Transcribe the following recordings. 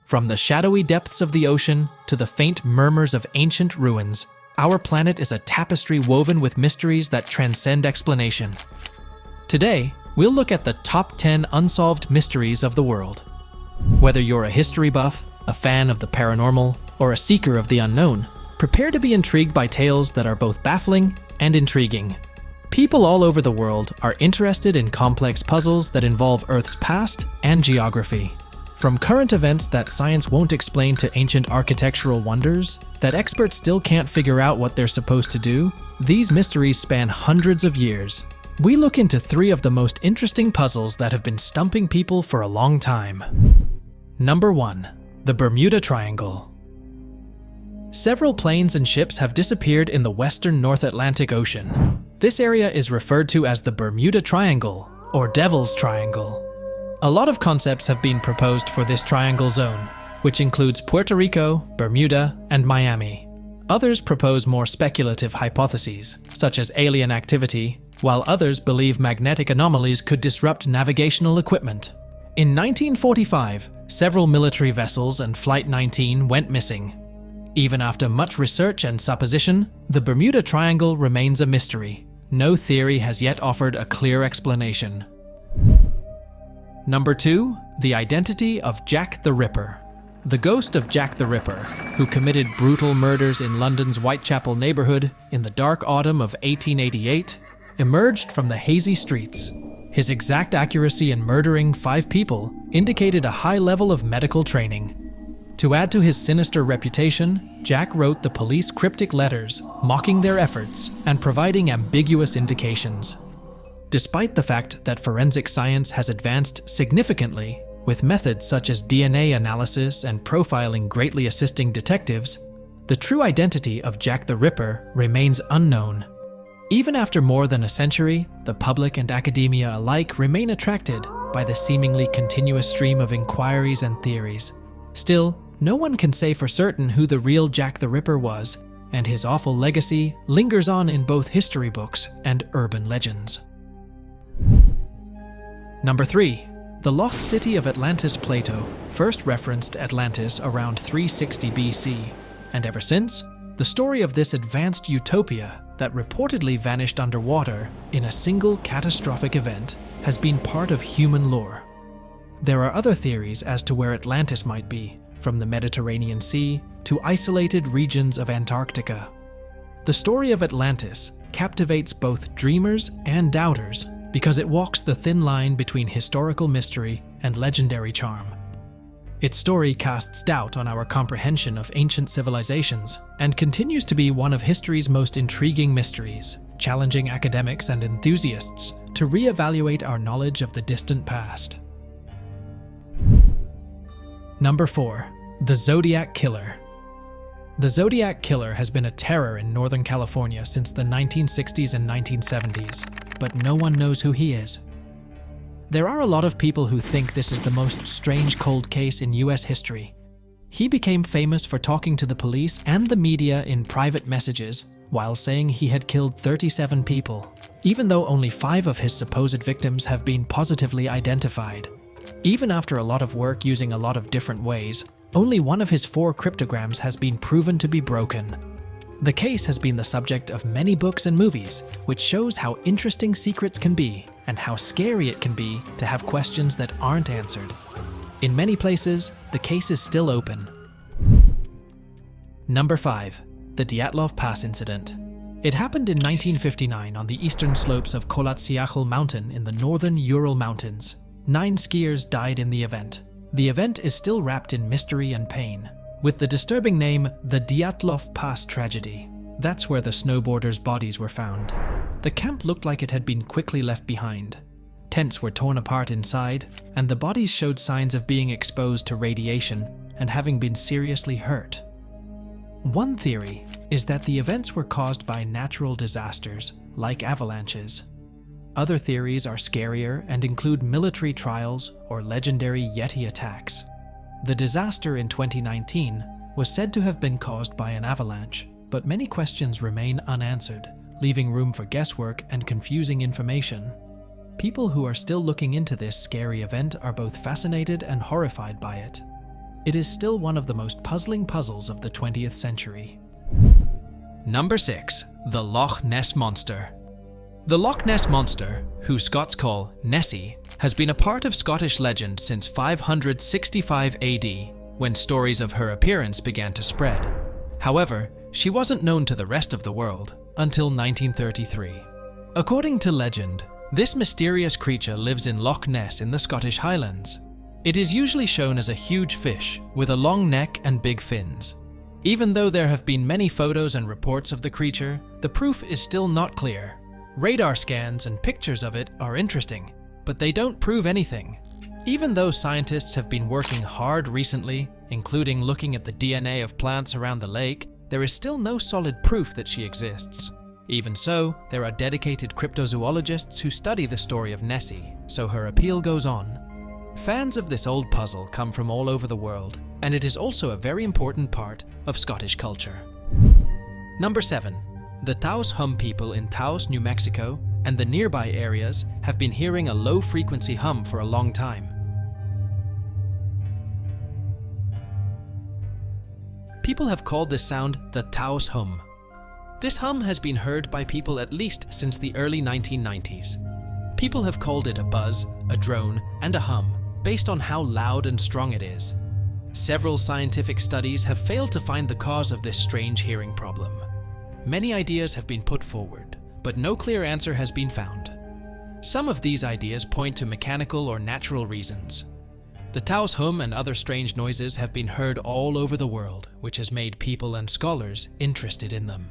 From the shadowy depths of the ocean to the faint murmurs of ancient ruins, our planet is a tapestry woven with mysteries that transcend explanation. Today, we'll look at the top 10 unsolved mysteries of the world. Whether you're a history buff, a fan of the paranormal, or a seeker of the unknown, prepare to be intrigued by tales that are both baffling and intriguing. People all over the world are interested in complex puzzles that involve Earth's past and geography. From current events that science won't explain to ancient architectural wonders that experts still can't figure out what they're supposed to do, these mysteries span hundreds of years. We look into 3 of the most interesting puzzles that have been stumping people for a long time. Number 1. The Bermuda Triangle. Several planes and ships have disappeared in the western North Atlantic Ocean. This area is referred to as the Bermuda Triangle, or Devil's Triangle. A lot of concepts have been proposed for this triangle zone, which includes Puerto Rico, Bermuda, and Miami. Others propose more speculative hypotheses, such as alien activity, while others believe magnetic anomalies could disrupt navigational equipment. In 1945, several military vessels and Flight 19 went missing. Even after much research and supposition, the Bermuda Triangle remains a mystery. No theory has yet offered a clear explanation. Number 2. The identity of Jack the Ripper. The ghost of Jack the Ripper, who committed brutal murders in London's Whitechapel neighborhood in the dark autumn of 1888, emerged from the hazy streets. His exact accuracy in murdering 5 people indicated a high level of medical training. To add to his sinister reputation, Jack wrote the police cryptic letters, mocking their efforts and providing ambiguous indications. Despite the fact that forensic science has advanced significantly, with methods such as DNA analysis and profiling greatly assisting detectives, the true identity of Jack the Ripper remains unknown. Even after more than a century, the public and academia alike remain attracted by the seemingly continuous stream of inquiries and theories. Still, no one can say for certain who the real Jack the Ripper was, and his awful legacy lingers on in both history books and urban legends. Number 3. The lost city of Atlantis. Plato first referenced Atlantis around 360 BC, and ever since, the story of this advanced utopia that reportedly vanished underwater in a single catastrophic event has been part of human lore. There are other theories as to where Atlantis might be, from the Mediterranean Sea to isolated regions of Antarctica. The story of Atlantis captivates both dreamers and doubters because it walks the thin line between historical mystery and legendary charm. Its story casts doubt on our comprehension of ancient civilizations and continues to be one of history's most intriguing mysteries, challenging academics and enthusiasts to re-evaluate our knowledge of the distant past. Number 4. The Zodiac Killer. The Zodiac Killer has been a terror in Northern California since the 1960s and 1970s, but no one knows who he is. There are a lot of people who think this is the most strange cold case in US history. He became famous for talking to the police and the media in private messages while saying he had killed 37 people, even though only 5 of his supposed victims have been positively identified. Even after a lot of work using a lot of different ways, only one of his 4 cryptograms has been proven to be broken. The case has been the subject of many books and movies, which shows how interesting secrets can be and how scary it can be to have questions that aren't answered. In many places, the case is still open. Number 5. The Dyatlov Pass Incident. It happened in 1959 on the eastern slopes of Kolatsiakhl Mountain in the northern Ural Mountains. 9 skiers died in the event. The event is still wrapped in mystery and pain, with the disturbing name the Dyatlov Pass Tragedy. That's where the snowboarders' bodies were found. The camp looked like it had been quickly left behind. Tents were torn apart inside, and the bodies showed signs of being exposed to radiation and having been seriously hurt. One theory is that the events were caused by natural disasters, like avalanches. Other theories are scarier and include military trials or legendary Yeti attacks. The disaster in 2019 was said to have been caused by an avalanche, but many questions remain unanswered, leaving room for guesswork and confusing information. People who are still looking into this scary event are both fascinated and horrified by it. it is still one of the most puzzling puzzles of the 20th century. Number 6. The Loch Ness Monster. The Loch Ness Monster, who Scots call Nessie, has been a part of Scottish legend since 565 AD, when stories of her appearance began to spread. However, she wasn't known to the rest of the world until 1933. According to legend, this mysterious creature lives in Loch Ness in the Scottish Highlands. It is usually shown as a huge fish with a long neck and big fins. Even though there have been many photos and reports of the creature, the proof is still not clear. Radar scans and pictures of it are interesting, but they don't prove anything. Even though scientists have been working hard recently, including looking at the DNA of plants around the lake, there is still no solid proof that she exists. Even so, there are dedicated cryptozoologists who study the story of Nessie, so her appeal goes on. Fans of this old puzzle come from all over the world, and it is also a very important part of Scottish culture. Number 7. The Taos Hum people in Taos, New Mexico, and the nearby areas have been hearing a low-frequency hum for a long time. People have called this sound the Taos Hum. This hum has been heard by people at least since the early 1990s. People have called it a buzz, a drone, and a hum, based on how loud and strong it is. Several scientific studies have failed to find the cause of this strange hearing problem. Many ideas have been put forward, but no clear answer has been found. Some of these ideas point to mechanical or natural reasons. The Taos Hum and other strange noises have been heard all over the world, which has made people and scholars interested in them.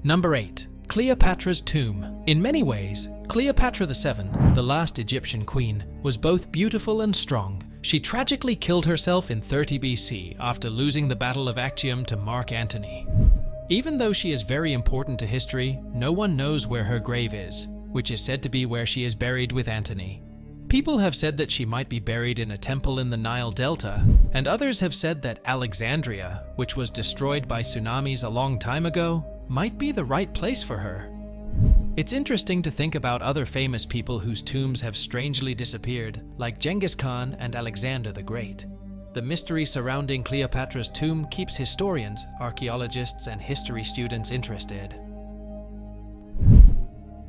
Number 8. Cleopatra's tomb. In many ways, Cleopatra VII, the last Egyptian queen, was both beautiful and strong. She tragically killed herself in 30 BC after losing the Battle of Actium to Mark Antony. Even though she is very important to history, no one knows where her grave is, which is said to be where she is buried with Antony. People have said that she might be buried in a temple in the Nile Delta, and others have said that Alexandria, which was destroyed by tsunamis a long time ago, might be the right place for her. It's interesting to think about other famous people whose tombs have strangely disappeared, like Genghis Khan and Alexander the Great. The mystery surrounding Cleopatra's tomb keeps historians, archaeologists, and history students interested.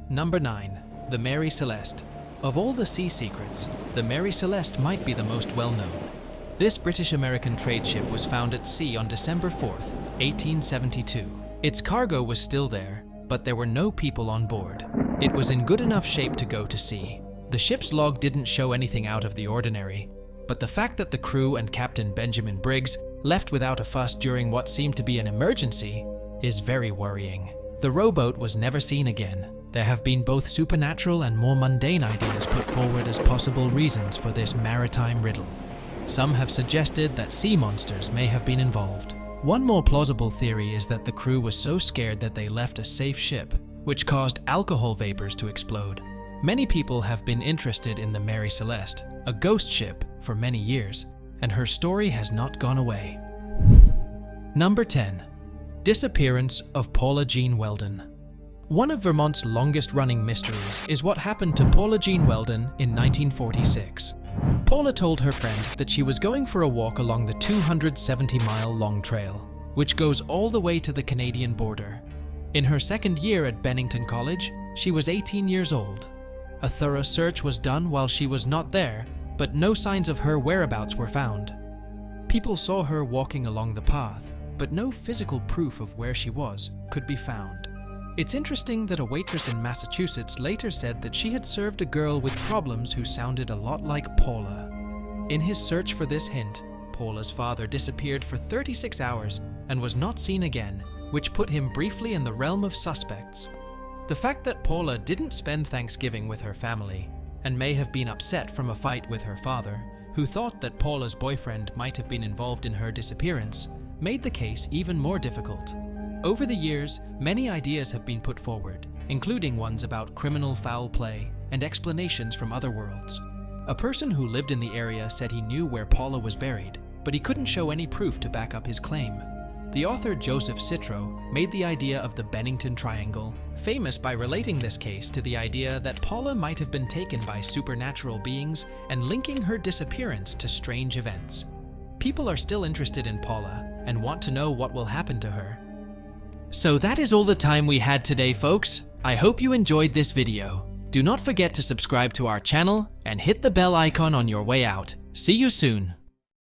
Number 9. The Mary Celeste. Of all the sea secrets, the Mary Celeste might be the most well-known. This British-American trade ship was found at sea on December 4th, 1872. Its cargo was still there, but there were no people on board. It was in good enough shape to go to sea. The ship's log didn't show anything out of the ordinary, but the fact that the crew and Captain Benjamin Briggs left without a fuss during what seemed to be an emergency is very worrying. The rowboat was never seen again. There have been both supernatural and more mundane ideas put forward as possible reasons for this maritime riddle. Some have suggested that sea monsters may have been involved. One more plausible theory is that the crew was so scared that they left a safe ship, which caused alcohol vapors to explode. Many people have been interested in the Mary Celeste, a ghost ship, for many years, and her story has not gone away. Number 10. Disappearance of Paula Jean Welden. One of Vermont's longest-running mysteries is what happened to Paula Jean Welden in 1946. Paula told her friend that she was going for a walk along the 270-mile long trail, which goes all the way to the Canadian border. In her second year at Bennington College, she was 18 years old. A thorough search was done while she was not there, but no signs of her whereabouts were found. People saw her walking along the path, but no physical proof of where she was could be found. It's interesting that a waitress in Massachusetts later said that she had served a girl with problems who sounded a lot like Paula. In his search for this hint, Paula's father disappeared for 36 hours and was not seen again, which put him briefly in the realm of suspects. The fact that Paula didn't spend Thanksgiving with her family and may have been upset from a fight with her father, who thought that Paula's boyfriend might have been involved in her disappearance, made the case even more difficult. Over the years, many ideas have been put forward, including ones about criminal foul play and explanations from other worlds. A person who lived in the area said he knew where Paula was buried, but he couldn't show any proof to back up his claim. The author Joseph Citro made the idea of the Bennington Triangle famous by relating this case to the idea that Paula might have been taken by supernatural beings and linking her disappearance to strange events. People are still interested in Paula and want to know what will happen to her. So that is all the time we had today, folks. I hope you enjoyed this video. Do not forget to subscribe to our channel and hit the bell icon on your way out. See you soon.